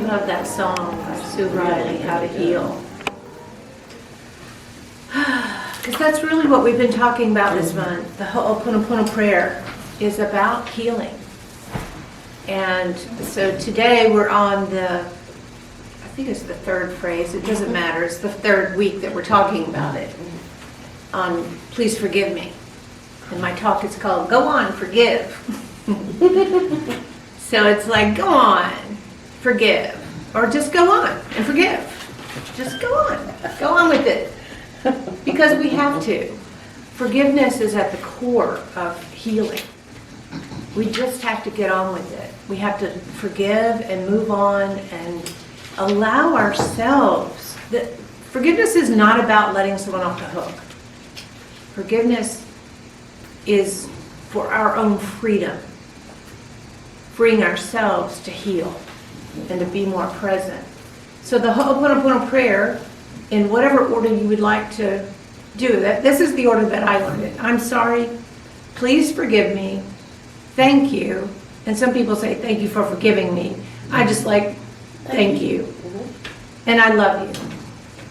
love that song by Sue Riley, How to Heal. Because that's really what we've been talking about this month. The Ho'oponopono prayer is about healing. And so today we're on I think it's the third phrase. It doesn't matter. It's the third week that we're talking about it. On Please Forgive Me. And my talk is called Go On, Forgive. So it's like, go on, forgive. Or just go on and forgive. Just go on. Go on with it. Because we have to. Forgiveness is at the core of healing. We just have to get on with it. We have to forgive and move on and allow ourselves. Forgiveness is not about letting someone off the hook. Forgiveness is for our own freedom. Freeing ourselves to heal and to be more present. So the Ho'oponopono prayer, in whatever order you would like to do that, this is the order that I learned it. I'm sorry, please forgive me, thank you. And some people say thank you for forgiving me. I just like thank you. And I love you.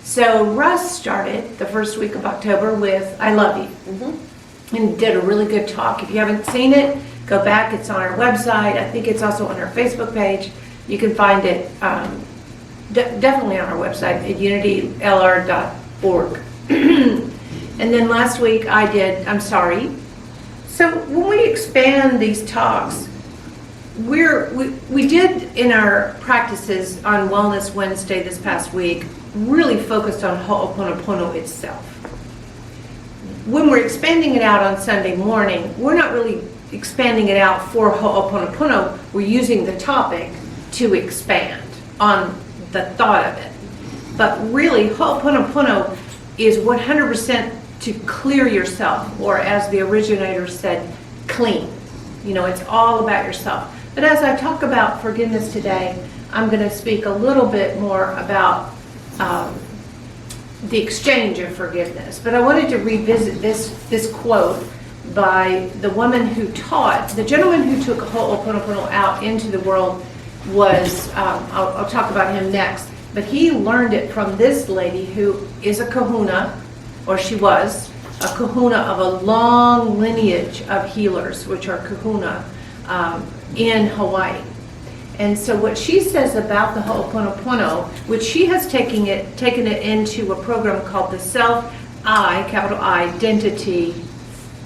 So Russ started the first week of October with I love you. And did a really good talk. If you haven't seen it, go back. It's on our website. I think it's also on our Facebook page. You can find it definitely on our website at unitylr.org. And then last week I did I'm sorry. So when we expand these talks, we did in our practices on Wellness Wednesday this past week really focused on Ho'oponopono itself. When we're expanding it out on Sunday morning, we're not really expanding it out for Ho'oponopono. We're using the topic to expand on the thought of it. But really, Ho'oponopono is 100% to clear yourself, or as the originator said, clean. You know, it's all about yourself. But as I talk about forgiveness today, I'm going to speak a little bit more about the exchange of forgiveness. But I wanted to revisit this quote by the woman who taught, the gentleman who took Ho'oponopono out into the world was, I'll talk about him next, but he learned it from this lady who is a kahuna, or she was a kahuna of a long lineage of healers, which are kahuna in Hawaii. And so what she says about the Ho'oponopono, which she has taken it into a program called the capital I, Identity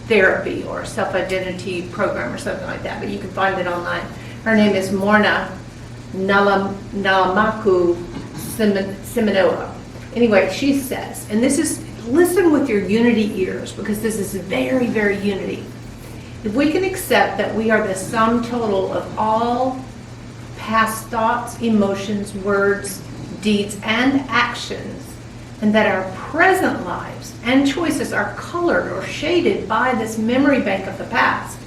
Therapy, or Self-Identity Program, or something like that, but you can find it online. Her name is Morna Nalamaku Siminoa. Anyway, she says, and this is, listen with your unity ears, because this is very, very unity. If we can accept that we are the sum total of all past thoughts, emotions, words, deeds, and actions, and that our present lives and choices are colored or shaded by this memory bank of the past,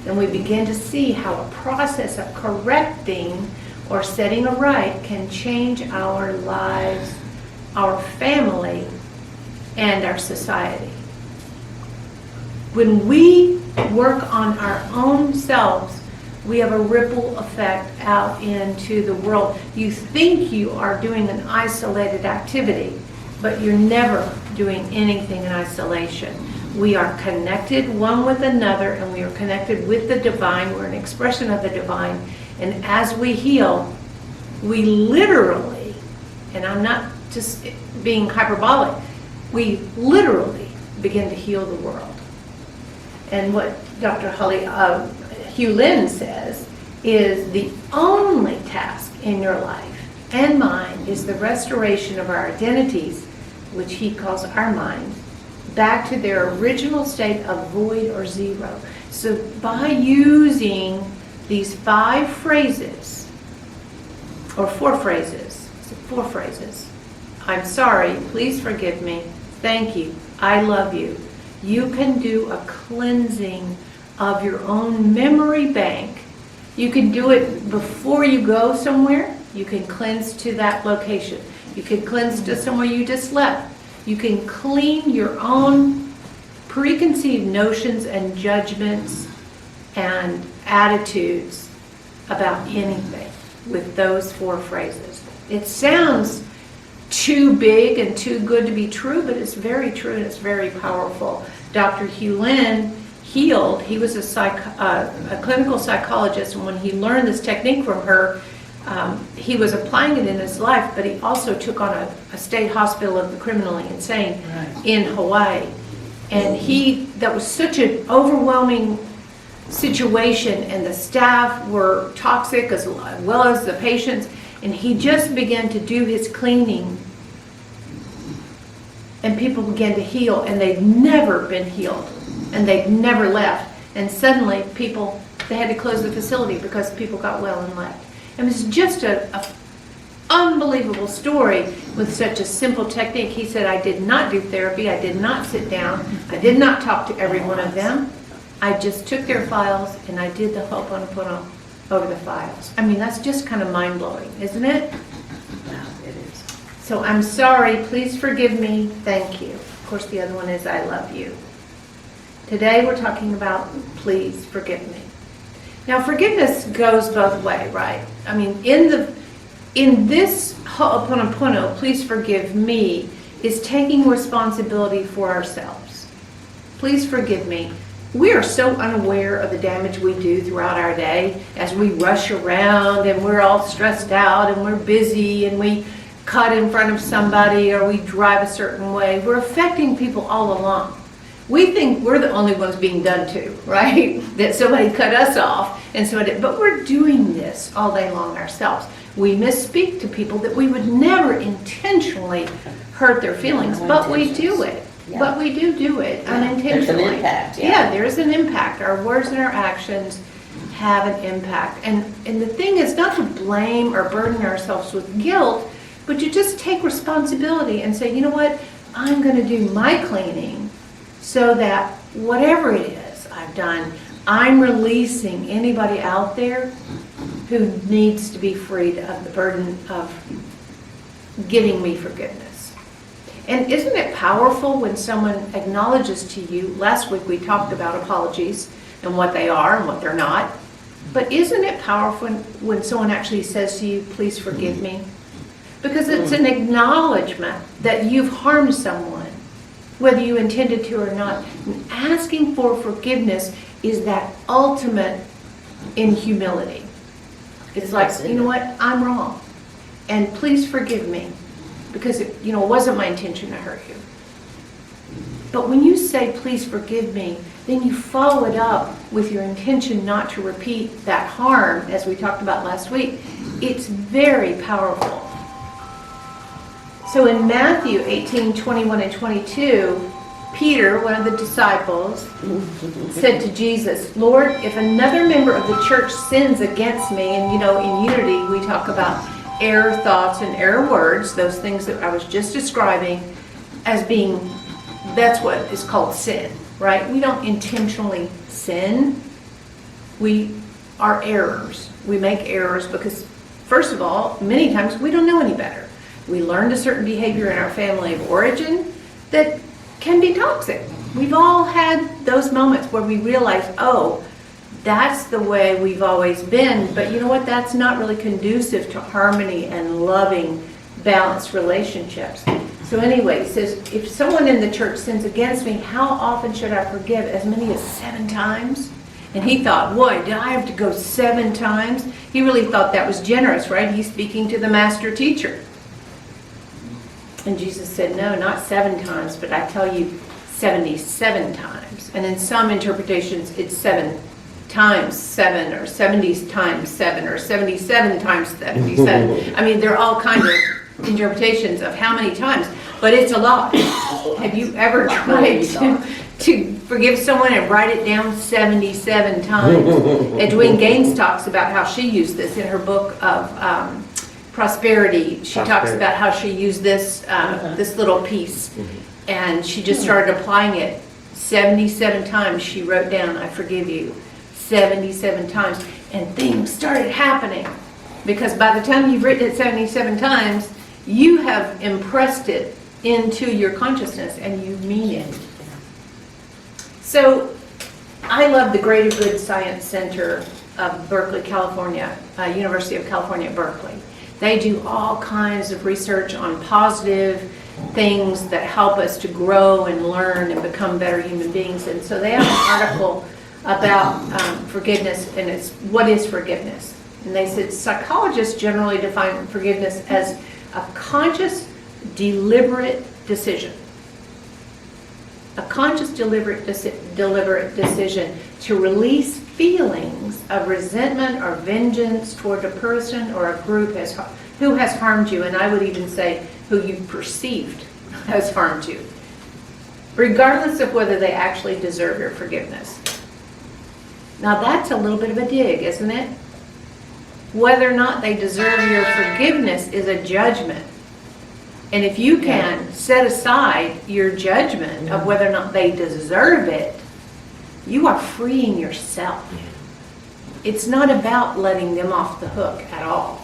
then we begin to see how a process of correcting or setting right can change our lives, our family, and our society. When we work on our own selves, we have a ripple effect out into the world. You think you are doing an isolated activity, but you're never doing anything in isolation. We are connected one with another, and we are connected with the divine. We're an expression of the divine. And as we heal, we literally, and I'm not just being hyperbolic, we literally begin to heal the world. And what Dr. Hugh Lin says is the only task in your life and mine is the restoration of our identities, which he calls our minds, back to their original state of void or zero. So by using these 5 phrases, or 4 phrases, I'm sorry, please forgive me, thank you, I love you, you can do a cleansing of your own memory bank. You can do it before you go somewhere. You can cleanse to that location. You can cleanse to somewhere you just left. You can clean your own preconceived notions and judgments and attitudes about anything. with those 4 phrases. It sounds too big and too good to be true, but it's very true and it's very powerful. Dr. Hugh Lin healed. He was a clinical psychologist, and when he learned this technique from her, he was applying it in his life, but he also took on a state hospital of the criminally insane in Hawaii. And that was such an overwhelming situation, and the staff were toxic as well as the patients, and he just began to do his cleaning, and people began to heal, and they'd never been healed, and they'd never left. And suddenly they had to close the facility because people got well and left. It was just a unbelievable story with such a simple technique. He said, I did not do therapy, I did not sit down, I did not talk to every one of them. I just took their files and I did the Ho'oponopono over the files. I mean, that's just kind of mind-blowing, isn't it? Yeah, it is. So I'm sorry, please forgive me, thank you. Of course, the other one is I love you. Today we're talking about please forgive me. Now, forgiveness goes both ways, right? I mean, in this Ho'oponopono, please forgive me, is taking responsibility for ourselves. Please forgive me. We are so unaware of the damage we do throughout our day as we rush around and we're all stressed out and we're busy and we cut in front of somebody or we drive a certain way. We're affecting people all along. We think we're the only ones being done to, right? That somebody cut us off, and but we're doing this all day long ourselves. We misspeak to people that we would never intentionally hurt their feelings, but we do it. Yeah. But we do it unintentionally. There's an impact. Yeah, there is an impact. Our words and our actions have an impact. And the thing is not to blame or burden ourselves with guilt, but to just take responsibility and say, you know what, I'm going to do my cleaning so that whatever it is I've done, I'm releasing anybody out there who needs to be freed of the burden of giving me forgiveness. And isn't it powerful when someone acknowledges to you, last week we talked about apologies and what they are and what they're not, but isn't it powerful when someone actually says to you, please forgive me? Because it's an acknowledgement that you've harmed someone, whether you intended to or not. And asking for forgiveness is that ultimate in humility. It's like, you know what, I'm wrong, and please forgive me, because it wasn't my intention to hurt you. But when you say, please forgive me, then you follow it up with your intention not to repeat that harm, as we talked about last week. It's very powerful. So in Matthew 18:21 and 22, Peter, one of the disciples, said to Jesus, Lord, if another member of the church sins against me, and in unity we talk about error thoughts and error words, those things that I was just describing as being, that's what is called sin, right? We don't intentionally sin. We are errors. We make errors because, first of all, many times we don't know any better. We learned a certain behavior in our family of origin that can be toxic. We've all had those moments where we realize, oh, that's the way we've always been, but you know what? That's not really conducive to harmony and loving, balanced relationships. So anyway, he says, if someone in the church sins against me, how often should I forgive? As many as 7 times? And he thought, boy, did I have to go 7 times? He really thought that was generous, right? He's speaking to the master teacher. And Jesus said, no, not 7 times, but I tell you 77 times. And in some interpretations, it's 7 times 7, or 70 times 7, or 77 times 77. I mean, there are all kinds of interpretations of how many times, but it's a lot. Have you ever tried to forgive someone and write it down 77 times? Edwina Gaines talks about how she used this in her book of Prosperity. She talks about how she used this this little piece, and she just started applying it 77 times. She wrote down, I forgive you, 77 times, and things started happening, because by the time you've written it 77 times, you have impressed it into your consciousness and you mean it. So I love the Greater Good Science Center of Berkeley, California, University of California at Berkeley. They do all kinds of research on positive things that help us to grow and learn and become better human beings. And so they have an article about forgiveness, and it's what is forgiveness? And they said psychologists generally define forgiveness as a conscious, deliberate decision. A conscious, deliberate decision to release feelings of resentment or vengeance toward a person or a group who has harmed you, and I would even say who you perceived has harmed you, regardless of whether they actually deserve your forgiveness. Now that's a little bit of a dig, isn't it? Whether or not they deserve your forgiveness is a judgment. And if you can set aside your judgment of whether or not they deserve it, you are freeing yourself. It's not about letting them off the hook at all.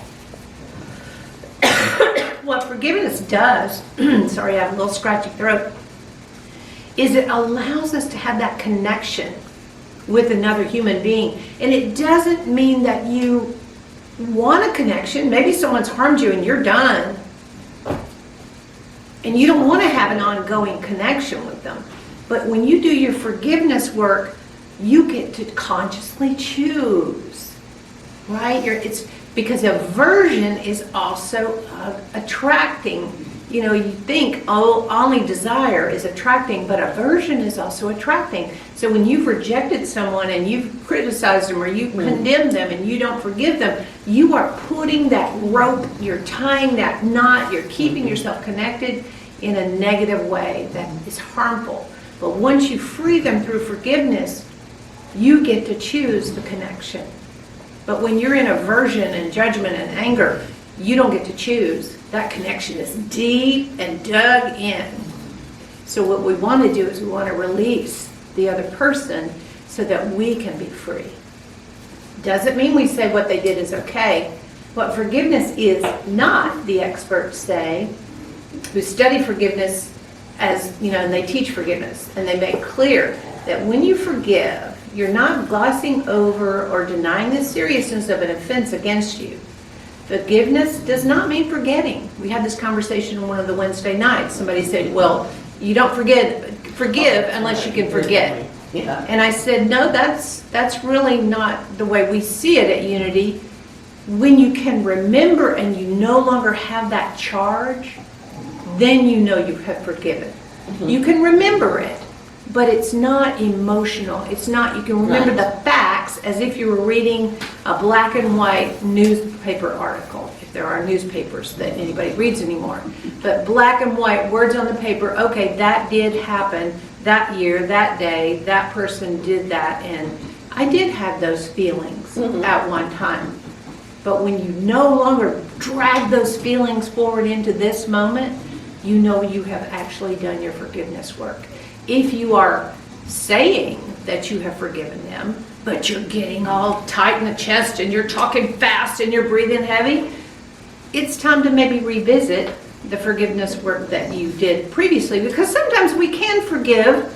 What forgiveness does, sorry, I have a little scratchy throat, is it allows us to have that connection with another human being. And it doesn't mean that you want a connection. Maybe someone's harmed you and you're done. And you don't want to have an ongoing connection with them. But when you do your forgiveness work, you get to consciously choose, right? It's because aversion is also attracting. You know, you think, oh, only desire is attracting, but aversion is also attracting. So when you've rejected someone and you've criticized them or you condemn them and you don't forgive them, you are putting that rope, you're tying that knot, you're keeping yourself connected in a negative way that is harmful. But once you free them through forgiveness, you get to choose the connection. But when you're in aversion and judgment and anger, you don't get to choose. That connection is deep and dug in. So what we want to do is we want to release the other person so that we can be free. Doesn't mean we say what they did is okay. What forgiveness is not, the experts say, who study forgiveness as, you know, and they teach forgiveness, and they make clear that when you forgive, you're not glossing over or denying the seriousness of an offense against you. Forgiveness does not mean forgetting. We had this conversation on one of the Wednesday nights. Somebody said, well, you don't forgive unless you can forget. Yeah. And I said, no, that's really not the way we see it at Unity. When you can remember and you no longer have that charge, then you know you have forgiven. You can remember it, but it's not emotional. It's not, you can remember the facts as if you were reading a black and white newspaper article, if there are newspapers that anybody reads anymore. But black and white, words on the paper, okay, that did happen that year, that day, that person did that, and I did have those feelings at one time. But when you no longer drag those feelings forward into this moment, you know you have actually done your forgiveness work. If you are saying that you have forgiven them, but you're getting all tight in the chest and you're talking fast and you're breathing heavy, it's time to maybe revisit the forgiveness work that you did previously, because sometimes we can forgive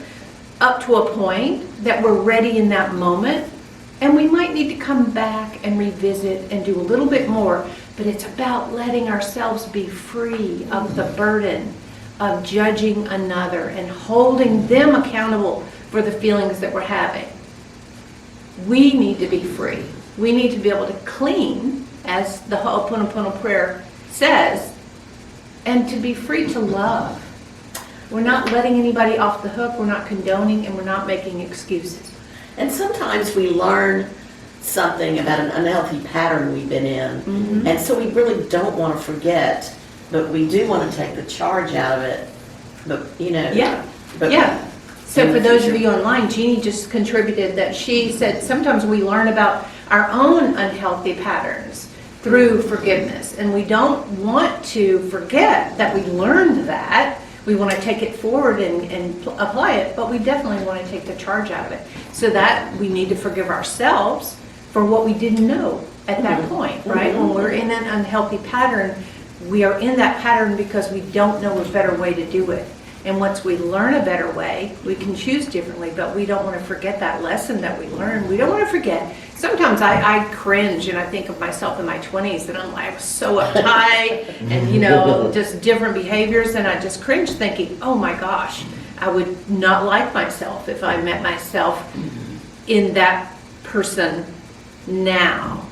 up to a point that we're ready in that moment, and we might need to come back and revisit and do a little bit more. But it's about letting ourselves be free of the burden of judging another and holding them accountable for the feelings that we're having. We need to be free. We need to be able to clean, as the Ho'oponopono prayer says, and to be free to love. We're not letting anybody off the hook, we're not condoning, and we're not making excuses. And sometimes we learn something about an unhealthy pattern we've been in, and so we really don't want to forget, but we do want to take the charge out of it. But you know, So for those of you online, Jeannie just contributed that she said sometimes we learn about our own unhealthy patterns through forgiveness, and we don't want to forget that we learned that. We want to take it forward and apply it, but we definitely want to take the charge out of it, so that we need to forgive ourselves for what we didn't know at that point, right? When we're in an unhealthy pattern, we are in that pattern because we don't know a better way to do it. And once we learn a better way, we can choose differently, but we don't want to forget that lesson that we learned. We don't want to forget. Sometimes I cringe and I think of myself in my 20s and I'm like, I was so uptight and, just different behaviors. And I just cringe thinking, oh my gosh, I would not like myself if I met myself in that person now.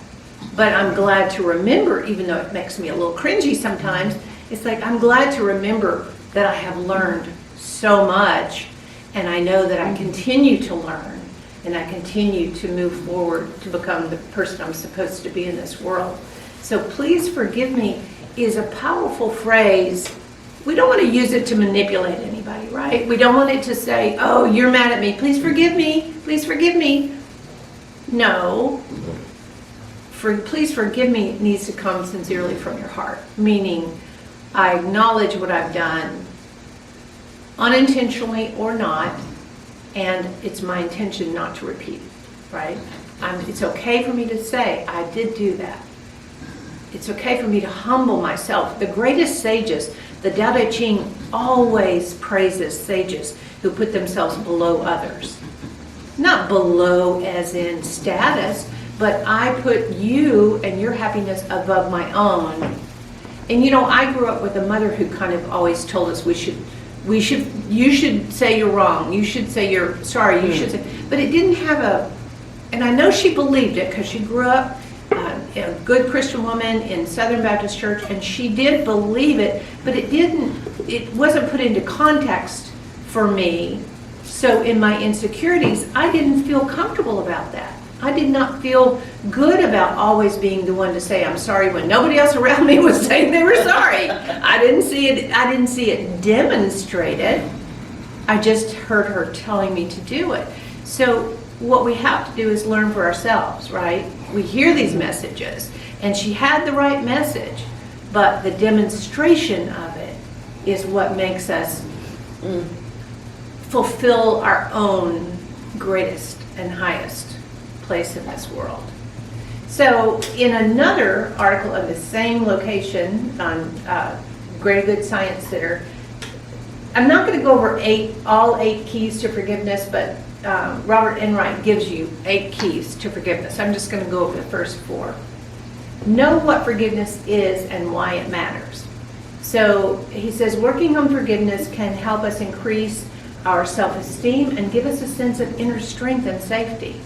But I'm glad to remember, even though it makes me a little cringy sometimes, it's like I'm glad to remember that I have learned so much, and I know that I continue to learn, and I continue to move forward to become the person I'm supposed to be in this world. So please forgive me is a powerful phrase. We don't want to use it to manipulate anybody, right? We don't want it to say, oh, you're mad at me, please forgive me, please forgive me. No. Please forgive me needs to come sincerely from your heart, meaning I acknowledge what I've done, unintentionally or not, and it's my intention not to repeat, right? It's okay for me to say, I did do that. It's okay for me to humble myself. The greatest sages, the Tao Te Ching always praises sages who put themselves below others. Not below as in status, but I put you and your happiness above my own. And I grew up with a mother who kind of always told us you should say you're wrong, you should say you're sorry, you should say, but it didn't have and I know she believed it because she grew up a good Christian woman in Southern Baptist Church, and she did believe it, but it wasn't put into context for me. So in my insecurities, I didn't feel comfortable about that. I did not feel good about always being the one to say I'm sorry when nobody else around me was saying they were sorry. I didn't see it demonstrated. I just heard her telling me to do it. So what we have to do is learn for ourselves, right? We hear these messages, and she had the right message, but the demonstration of it is what makes us fulfill our own greatest and highest place in this world. So in another article of the same location on Greater Good Science Center, I'm not going to go over all eight keys to forgiveness, but Robert Enright gives you 8 keys to forgiveness. I'm just going to go over the first 4. Know what forgiveness is and why it matters. So he says working on forgiveness can help us increase our self-esteem and give us a sense of inner strength and safety.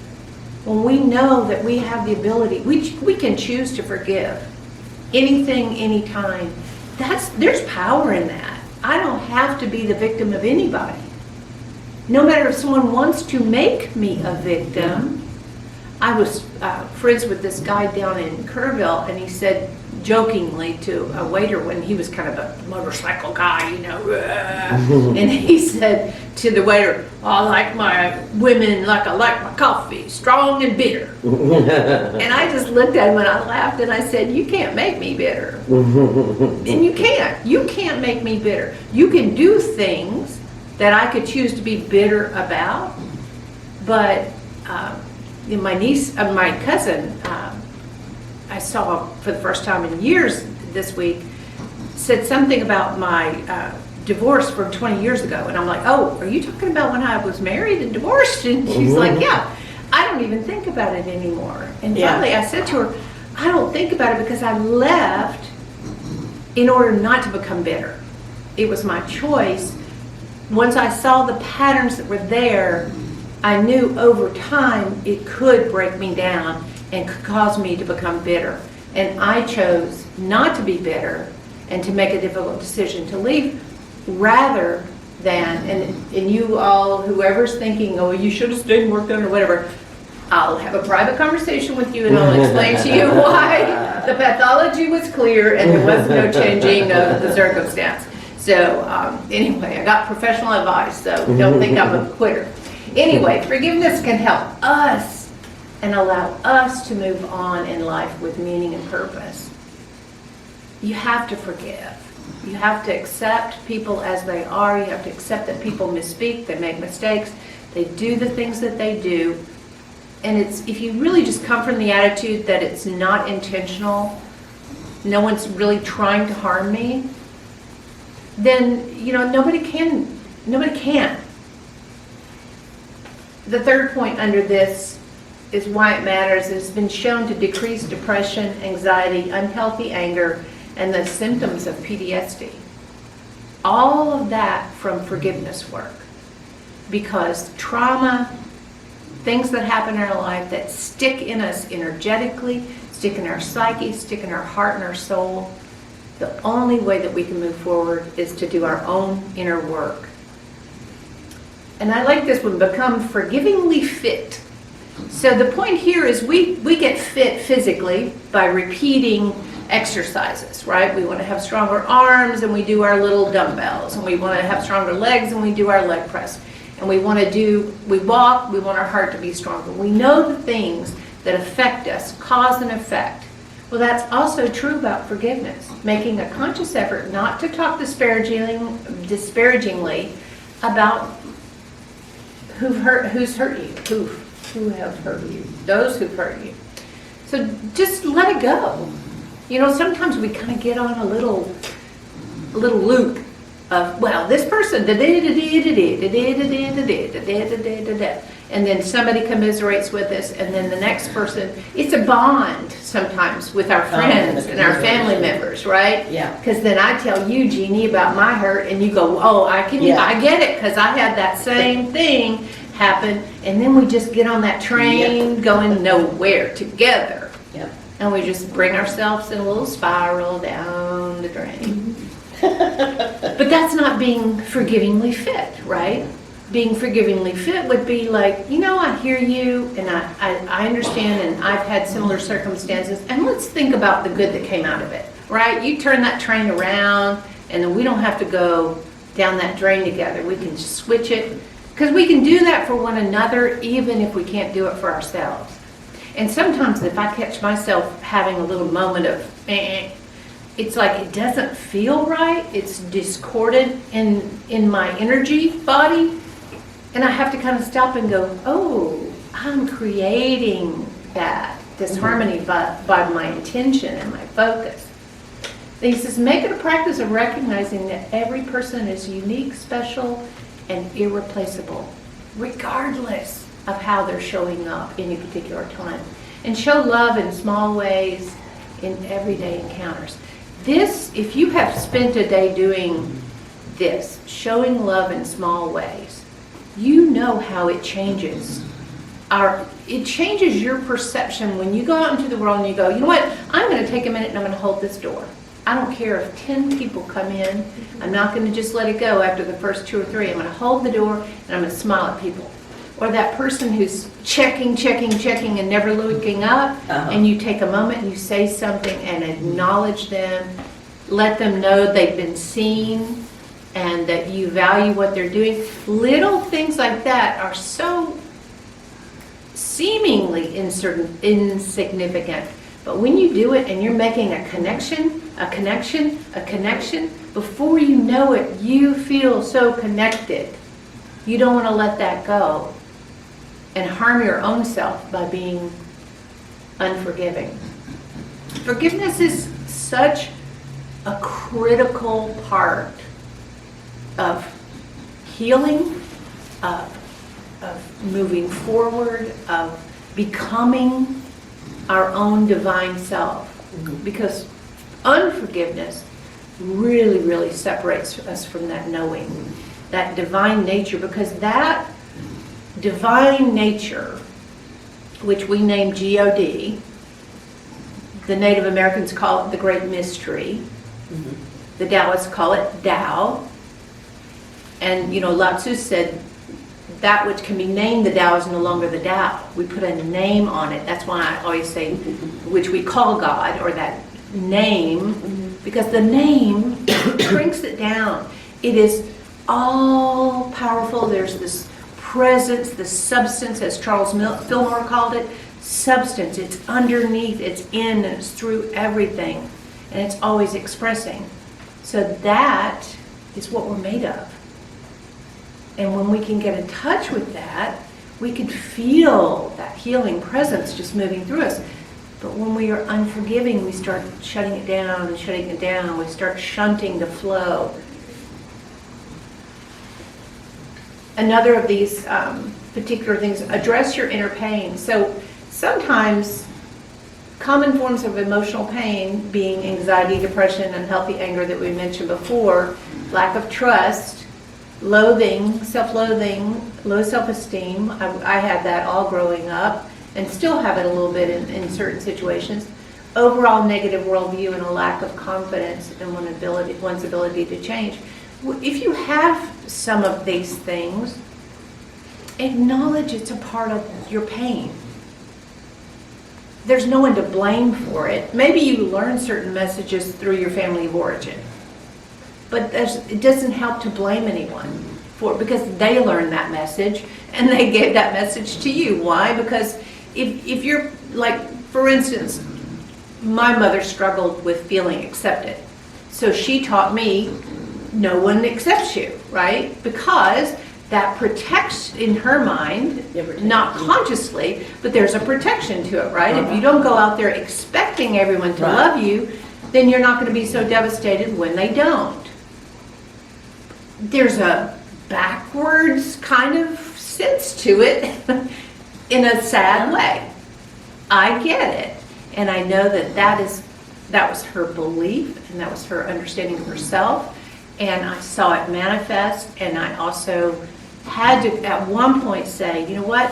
When we know that we have the ability, we can choose to forgive anything, anytime. There's power in that. I don't have to be the victim of anybody. No matter if someone wants to make me a victim. I was friends with this guy down in Kerrville, and he said jokingly to a waiter when he was kind of a motorcycle guy, and he said to the waiter, I like my women like I like my coffee, strong and bitter. And I just looked at him and I laughed and I said, you can't make me bitter. And you can't make me bitter. You can do things that I could choose to be bitter about, but my cousin, I saw for the first time in years this week, said something about my divorce from 20 years ago. And I'm like, oh, are you talking about when I was married and divorced? And she's like, yeah, I don't even think about it anymore. And finally I said to her, I don't think about it because I left in order not to become bitter. It was my choice. Once I saw the patterns that were there, I knew over time it could break me down and could cause me to become bitter. And I chose not to be bitter and to make a difficult decision to leave rather than, and you all, whoever's thinking, oh, you should have stayed and worked on it or whatever, I'll have a private conversation with you and I'll explain to you why the pathology was clear and there was no changing of the circumstance. So anyway, I got professional advice, so don't think I'm a quitter. Anyway, forgiveness can help us and allow us to move on in life with meaning and purpose. You have to forgive. You have to accept people as they are. You have to accept that people misspeak, they make mistakes, they do the things that they do. And if you really just come from the attitude that it's not intentional, no one's really trying to harm me, then nobody can Nobody can. The third point under this is why it matters. It's been shown to decrease depression, anxiety, unhealthy anger, and the symptoms of PTSD. All of that from forgiveness work. Because trauma, things that happen in our life that stick in us energetically, stick in our psyche, stick in our heart and our soul, the only way that we can move forward is to do our own inner work. And I like this one, become forgivingly fit. So the point here is we get fit physically by repeating exercises, right? We want to have stronger arms and we do our little dumbbells, and we want to have stronger legs and we do our leg press. And we walk, we want our heart to be stronger. We know the things that affect us, cause and effect. Well, that's also true about forgiveness. Making a conscious effort not to talk disparagingly about who's hurt you, who have hurt you, those who've hurt you. So just let it go. You know, sometimes we kind of get on a little loop of, well, this person, and then somebody commiserates with us, and then the next person. It's a bond sometimes with our friends and our family members, right? Yeah. Because then I tell you, Jeannie, about my hurt, and you go, oh, I get it, because I had that same thing happen, and then we just get on that train going nowhere together. Yep. And we just bring ourselves in a little spiral down the drain. But that's not being forgivingly fit, right? Being forgivingly fit would be like, you know, I hear you, and I understand, and I've had similar circumstances, and let's think about the good that came out of it, right? You turn that train around, and then we don't have to go down that drain together. We can switch it, because we can do that for one another, even if we can't do it for ourselves. And sometimes if I catch myself having a little moment of, it's like it doesn't feel right, it's discordant in my energy body, and I have to kind of stop and go, oh, I'm creating that disharmony by my intention and my focus. He says, make it a practice of recognizing that every person is unique, special, and irreplaceable, regardless of how they're showing up any particular time. And show love in small ways in everyday encounters. This, if you have spent a day doing this, showing love in small ways, you know how it changes. It changes your perception when you go out into the world and you go, you know what, I'm going to take a minute and I'm going to hold this door. I don't care if 10 people come in. I'm not going to just let it go after the first 2 or 3. I'm going to hold the door and I'm going to smile at people. Or that person who's checking, and never looking up, and you take a moment and you say something and acknowledge them, let them know they've been seen and that you value what they're doing. Little things like that are so seemingly insignificant. But when you do it and you're making a connection, before you know it, you feel so connected. You don't want to let that go and harm your own self by being unforgiving. Forgiveness is such a critical part of healing, of moving forward, of becoming our own divine self. Because unforgiveness really, really separates us from that knowing, that divine nature, because that divine nature, which we name God, the Native Americans call it the Great Mystery, the Taoists call it Tao, and Lao Tzu said that which can be named the Tao is no longer the Tao. We put a name on it. That's why I always say, which we call God, or that name, because the name shrinks it down. It is all powerful. There's this presence, the substance, as Charles Fillmore called it, substance. It's underneath, it's in, and it's through everything, and it's always expressing. So that is what we're made of. And when we can get in touch with that, we can feel that healing presence just moving through us. But when we are unforgiving, we start shutting it down and shutting it down. We start shunting the flow. another of these particular things, address your inner pain. So sometimes common forms of emotional pain being anxiety, depression, unhealthy anger that we mentioned before, lack of trust, loathing, self-loathing, low self-esteem. I had that all growing up and still have it a little bit in certain situations. Overall negative worldview and a lack of confidence in one's ability to change. If you have some of these things, acknowledge it's a part of your pain. There's no one to blame for it. Maybe you learn certain messages through your family of origin, but it doesn't help to blame anyone for it because they learned that message and they gave that message to you. Why? Because if you're like, for instance, my mother struggled with feeling accepted. So she taught me, no one accepts you, right? Because that protects in her mind, not consciously, but there's a protection to it, right? If you don't go out there expecting everyone to love you, then you're not going to be so devastated when they don't. There's a backwards kind of sense to it in a sad way. I get it. And I know that was her belief and that was her understanding of herself. And I saw it manifest, and I also had to at one point say, you know what,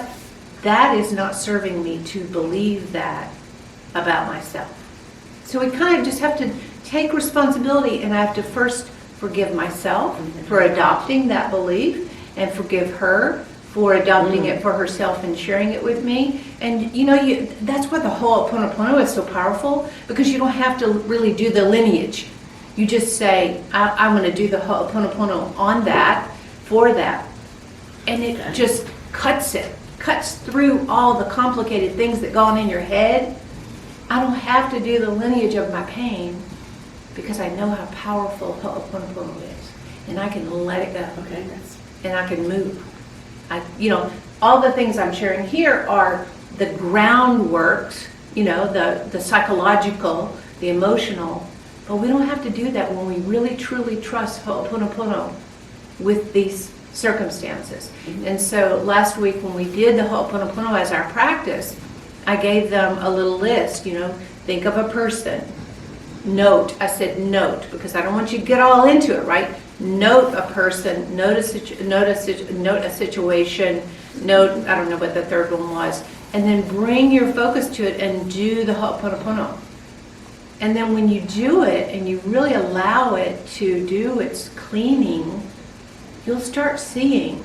that is not serving me to believe that about myself. So we kind of just have to take responsibility, and I have to first forgive myself for adopting that belief and forgive her for adopting it for herself and sharing it with me. And you know, that's why the whole Ho'oponopono is so powerful, because you don't have to really do the lineage. You just say, I'm going to do the Ho'oponopono on that, for that. And it just cuts through all the complicated things that go on in your head. I don't have to do the lineage of my pain because I know how powerful Ho'oponopono is. And I can let it go. Okay. And I can move. All the things I'm sharing here are the groundworks, the psychological, the emotional. But we don't have to do that when we really truly trust Ho'oponopono with these circumstances. And so last week when we did the Ho'oponopono as our practice, I gave them a little list, think of a person. Note, I said note, because I don't want you to get all into it, right? Note a person, note a situation, note, I don't know what the third one was, and then bring your focus to it and do the Ho'oponopono. And then when you do it and you really allow it to do its cleaning, you'll start seeing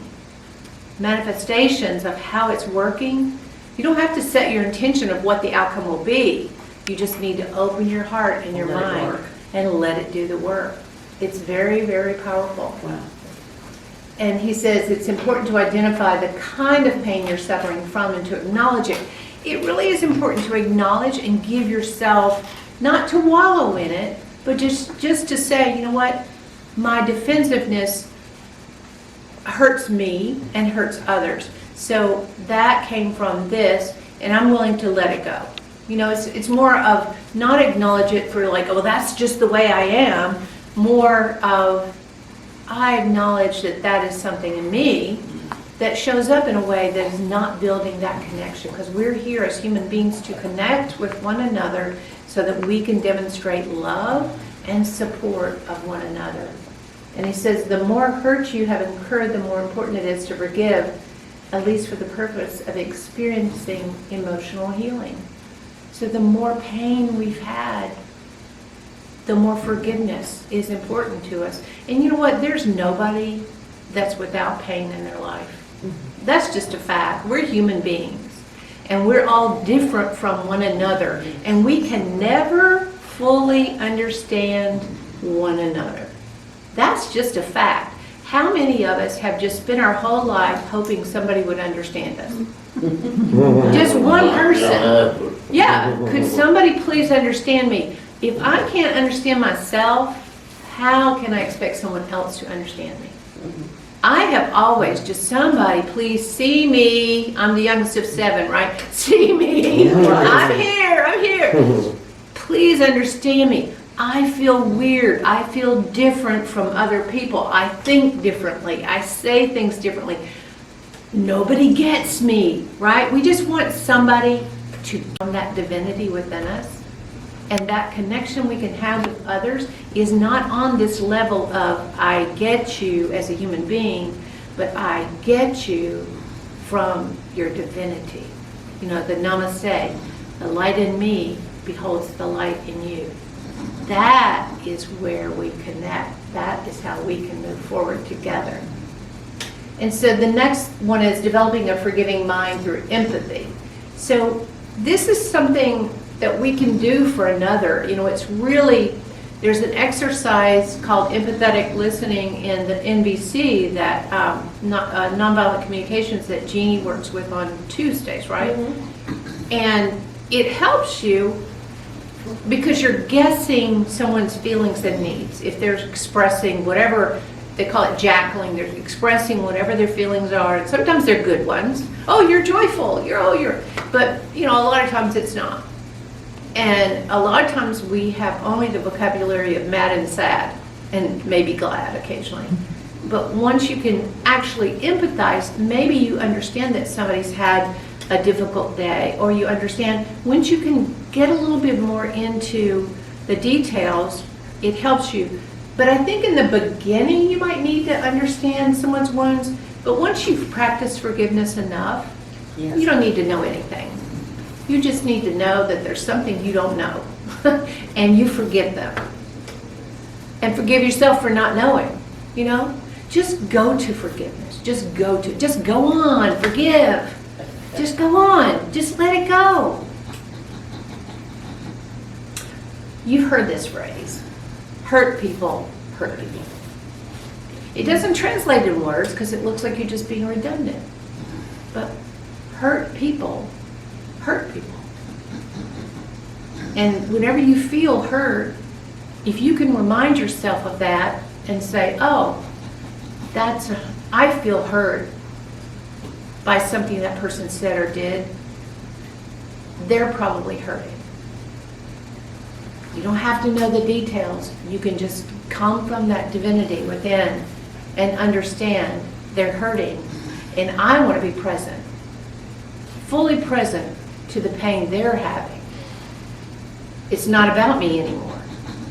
manifestations of how it's working. You don't have to set your intention of what the outcome will be. You just need to open your heart and your mind and let it do the work. It's very, very powerful. Wow. And he says it's important to identify the kind of pain you're suffering from and to acknowledge it. It really is important to acknowledge and give yourself, not to wallow in it, but just to say, you know what, my defensiveness hurts me and hurts others. So that came from this, and I'm willing to let it go. It's more of not acknowledge it for like, oh, that's just the way I am. More of, I acknowledge that is something in me that shows up in a way that is not building that connection, because we're here as human beings to connect with one another so that we can demonstrate love and support of one another. And he says the more hurt you have incurred, the more important it is to forgive, at least for the purpose of experiencing emotional healing. So the more pain we've had, the more forgiveness is important to us. And you know what? There's nobody that's without pain in their life. That's just a fact. We're human beings, and we're all different from one another, and we can never fully understand one another. That's just a fact. How many of us have just spent our whole life hoping somebody would understand us? Just one person. Yeah, could somebody please understand me? If I can't understand myself, how can I expect someone else to understand me? I have always just, somebody please see me. I'm the youngest of 7, right? See me. I'm here. Please understand me. I feel weird. I feel different from other people. I think differently. I say things differently. Nobody gets me, right? We just want somebody to own that divinity within us. And that connection we can have with others is not on this level of I get you as a human being, but I get you from your divinity. You know, the namaste, the light in me beholds the light in you. That is where we connect. That is how we can move forward together. And so the next one is developing a forgiving mind through empathy. So this is something that we can do for another. You know, it's really, there's an exercise called empathetic listening in the NVC that nonviolent communications that Jeannie works with on Tuesdays, right? Mm-hmm. And it helps you because you're guessing someone's feelings and needs. If they're expressing whatever, they call it jackling, they're expressing whatever their feelings are. And sometimes they're good ones. Oh, you're joyful. But you know, a lot of times it's not. And a lot of times we have only the vocabulary of mad and sad and maybe glad occasionally. But once you can actually empathize, maybe you understand that somebody's had a difficult day, or you understand, once you can get a little bit more into the details, it helps you. But I think in the beginning you might need to understand someone's wounds, but once you've practiced forgiveness enough, Yes. you don't need to know anything. You just need to know that there's something you don't know, and you forgive them. And forgive yourself for not knowing, you know? Just go to forgiveness. Just go on, forgive. Just go on. Just let it go. You've heard this phrase. Hurt people, hurt people. It doesn't translate in words because it looks like you're just being redundant. But hurt people, hurt people. And whenever you feel hurt, if you can remind yourself of that and say, oh, I feel hurt by something that person said or did, they're probably hurting. You don't have to know the details. You can just come from that divinity within and understand they're hurting. And I want to be present, fully present to the pain they're having. It's not about me anymore.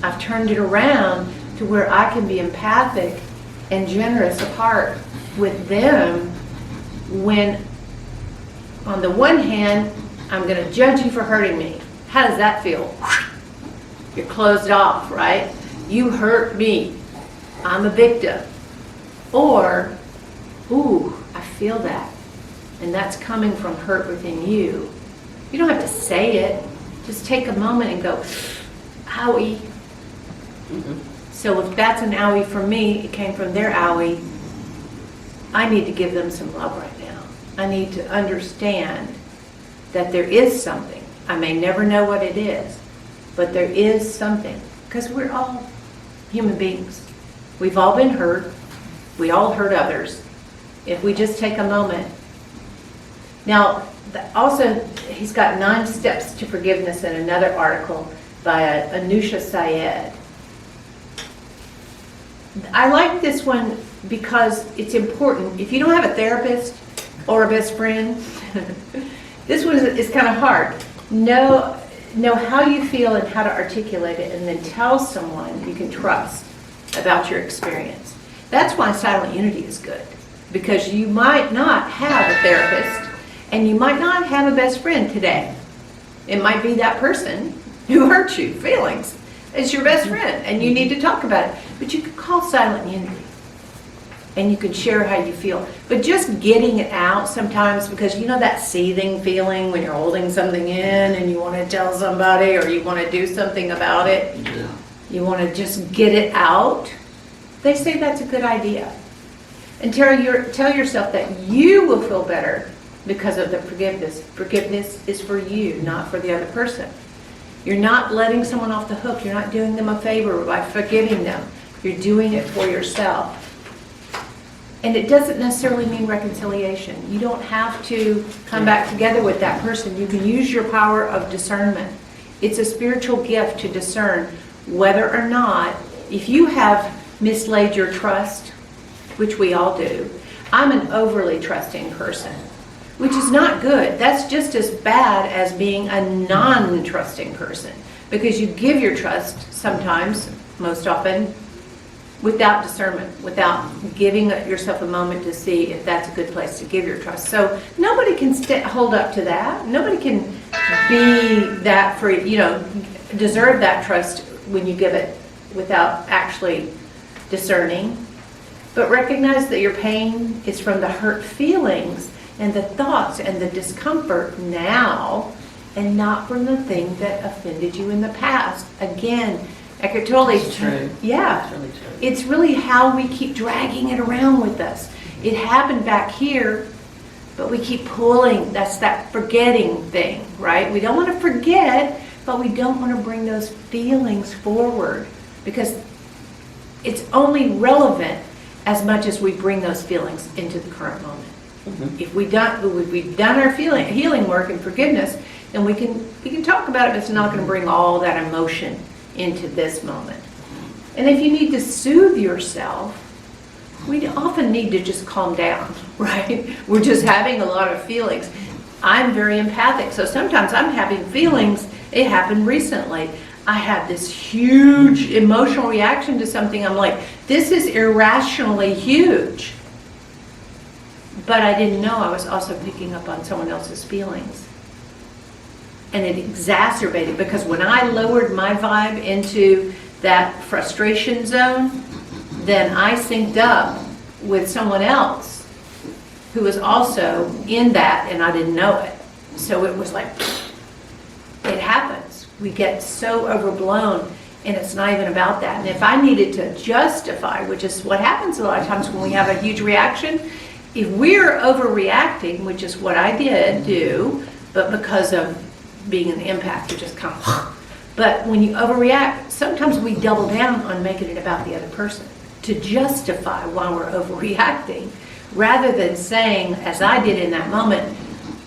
I've turned it around to where I can be empathic and generous of heart with them when, on the one hand, I'm going to judge you for hurting me. How does that feel? You're closed off, right? You hurt me. I'm a victim. Or, ooh, I feel that. And that's coming from hurt within you. You don't have to say it. Just take a moment and go, owie. Mm-hmm. So if that's an owie for me, it came from their owie, I need to give them some love right now. I need to understand that there is something. I may never know what it is, but there is something. Because we're all human beings. We've all been hurt. We all hurt others. If we just take a moment. Now, also, he's got 9 steps to forgiveness in another article by Anusha Syed. I like this one because it's important. If you don't have a therapist or a best friend, this one is kind of hard. Know how you feel and how to articulate it, and then tell someone you can trust about your experience. That's why Silent Unity is good, because you might not have a therapist and you might not have a best friend today. It might be that person who hurt you, feelings. It's your best friend, and you need to talk about it. But you can call Silent Unity, and you can share how you feel. But just getting it out sometimes, because you know that seething feeling when you're holding something in and you want to tell somebody or you want to do something about it. Yeah. You want to just get it out. They say that's a good idea. And tell yourself that you will feel better because of the forgiveness. Forgiveness is for you, not for the other person. You're not letting someone off the hook. You're not doing them a favor by forgiving them. You're doing it for yourself. And it doesn't necessarily mean reconciliation. You don't have to come back together with that person. You can use your power of discernment. It's a spiritual gift to discern whether or not, if you have mislaid your trust, which we all do. I'm an overly trusting person, which is not good. That's just as bad as being a non-trusting person, because you give your trust sometimes, most often, without discernment, without giving yourself a moment to see if that's a good place to give your trust. So nobody can hold up to that. Nobody can be that for, deserve that trust when you give it without actually discerning. But recognize that your pain is from the hurt feelings and the thoughts and the discomfort now, and not from the thing that offended you in the past. Again, Eckhart Tolle. It's true. Yeah. It's really true. It's really how we keep dragging it around with us. It happened back here, but we keep pulling. That's that forgetting thing, right? We don't want to forget, but we don't want to bring those feelings forward, because it's only relevant as much as we bring those feelings into the current moment. Mhm. If we've done our healing work and forgiveness, then we can talk about it, but it's not going to bring all that emotion into this moment. And if you need to soothe yourself, we often need to just calm down, right? We're just having a lot of feelings. I'm very empathic, so sometimes I'm having feelings. It happened recently. I had this huge emotional reaction to something. I'm like, this is irrationally huge. But I didn't know I was also picking up on someone else's feelings. And it exacerbated, because when I lowered my vibe into that frustration zone, then I synced up with someone else who was also in that, and I didn't know it. So it was like, it happens. We get so overblown, and it's not even about that. And if I needed to justify, which is what happens a lot of times when we have a huge reaction, if we're overreacting, which is what I did do, but because of being an empath, you just kind of, but when you overreact, sometimes we double down on making it about the other person to justify why we're overreacting, rather than saying, as I did in that moment,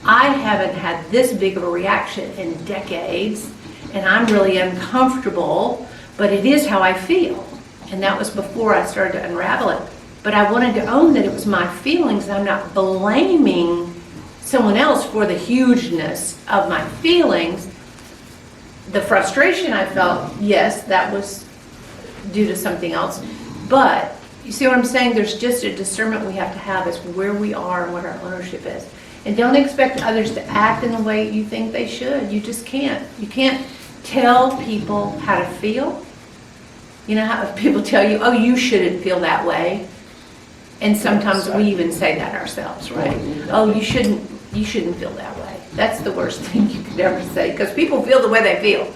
I haven't had this big of a reaction in decades, and I'm really uncomfortable, but it is how I feel. And that was before I started to unravel it. But I wanted to own that it was my feelings, and I'm not blaming someone else for the hugeness of my feelings. The frustration I felt, yes, that was due to something else. But you see what I'm saying? There's just a discernment we have to have as where we are and what our ownership is. And don't expect others to act in the way you think they should. You just can't. You can't tell people how to feel. You know how people tell you, oh, you shouldn't feel that way. And sometimes we even say that ourselves, right? Oh, you shouldn't feel that way. That's the worst thing you could ever say, because people feel the way they feel.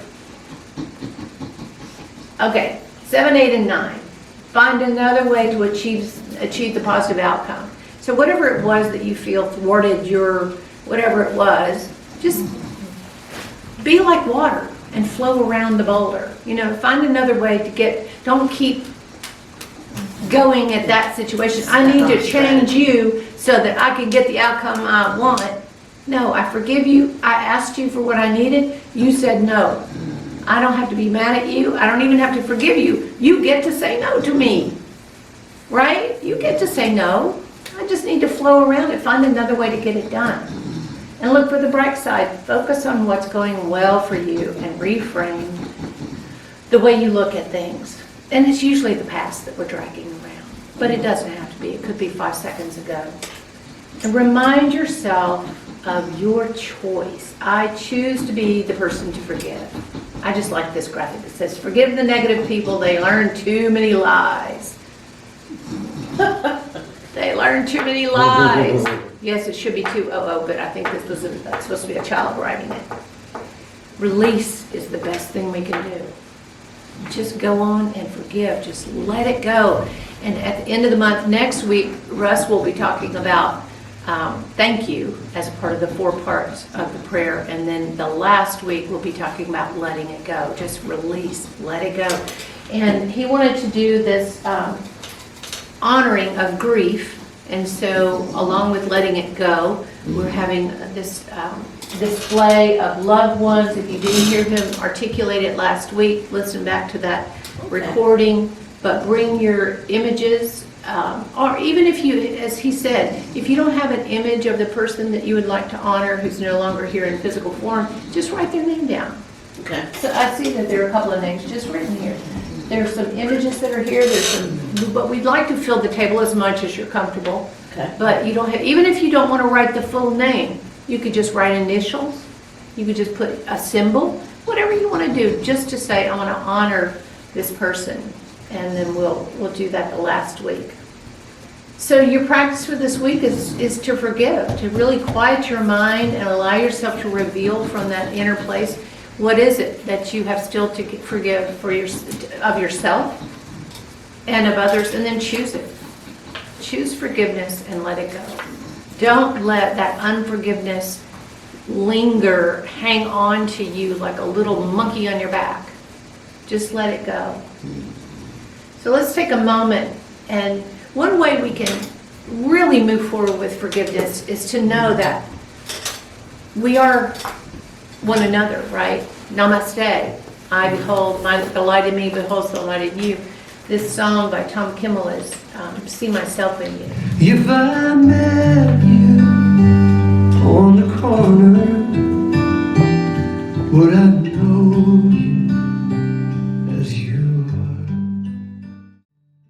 Okay, 7, 8, and 9. Find another way to achieve the positive outcome. So whatever it was that you feel thwarted your, whatever it was, just be like water and flow around the boulder. Find another way to get, don't keep going at that situation. I need to change you so that I can get the outcome I want. No, I forgive you. I asked you for what I needed. You said no. I don't have to be mad at you. I don't even have to forgive you. You get to say no to me. Right? You get to say no. I just need to flow around it. Find another way to get it done. And look for the bright side. Focus on what's going well for you and reframe the way you look at things. And it's usually the past that we're dragging around. But it doesn't have to be. It could be 5 seconds ago. And remind yourself of your choice. I choose to be the person to forgive. I just like this graphic that says, forgive the negative people. They learn too many lies. They learn too many lies. Yes, it should be 200, but I think this was supposed to be a child writing it. Release is the best thing we can do. Just go on and forgive. Just let it go. And at the end of the month, next week, Russ will be talking about thank you as a part of the 4 parts of the prayer. And then the last week, we'll be talking about letting it go. Just release, let it go. And he wanted to do this honoring of grief. And so along with letting it go, we're having this display of loved ones. If you didn't hear him articulate it last week, listen back to that recording. But bring your images, or even if you, as he said, if you don't have an image of the person that you would like to honor who's no longer here in physical form, just write their name down. Okay. So I see that there are a couple of names just written here. There's some images that are here, there's some, but we'd like to fill the table as much as you're comfortable. Okay. But you don't have, even if you don't want to write the full name, you could just write initials. You could just put a symbol, whatever you want to do, just to say, I want to honor this person. And then we'll do that the last week. So your practice for this week is to forgive, to really quiet your mind and allow yourself to reveal from that inner place, what is it that you have still to forgive of yourself and of others, and then choose it. Choose forgiveness and let it go. Don't let that unforgiveness linger, hang on to you like a little monkey on your back. Just let it go. So let's take a moment, and one way we can really move forward with forgiveness is to know that we are one another, right? Namaste. I behold, the light in me beholds the light in you. This song by Tom Kimmel is See Myself in You. If I met you on the corner, would I